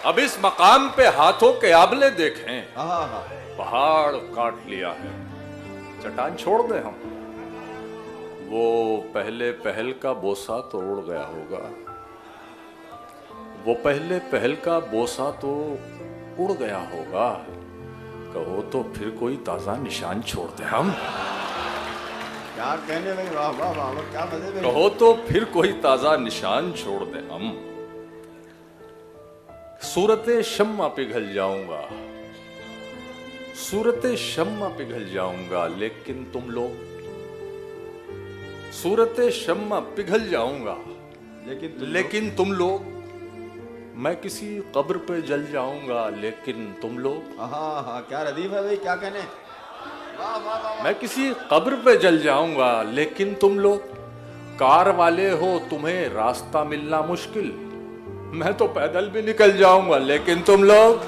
अब इस मकाम पे हाथों के आबले देखें, हाँ। पहाड़ काट लिया है, चट्टान छोड़ दे हम। वो पहले पहल का बोसा तो उड़ गया होगा, वो पहले पहल का बोसा तो उड़ गया होगा। कहो तो फिर कोई ताजा निशान छोड़ दे हम। क्या कहने लगे, वाह वाह वाह, क्या मजे में। कहो तो फिर कोई ताजा निशान छोड़ दे हम। सूरते शम्मा पिघल जाऊंगा, सूरते शम्मा पिघल जाऊंगा, लेकिन तुम लोग, सूरते शम्मा पिघल जाऊंगा लेकिन तुम लोग, मैं किसी कब्र पे जल जाऊंगा लेकिन तुम लोग, हाँ, क्या रदीफ है भाई, क्या कहने। वाह वाह वाह। मैं किसी कब्र पे जल जाऊंगा लेकिन तुम लोग कार वाले हो, तुम्हें रास्ता मिलना मुश्किल, मैं तो पैदल भी निकल जाऊंगा लेकिन तुम लोग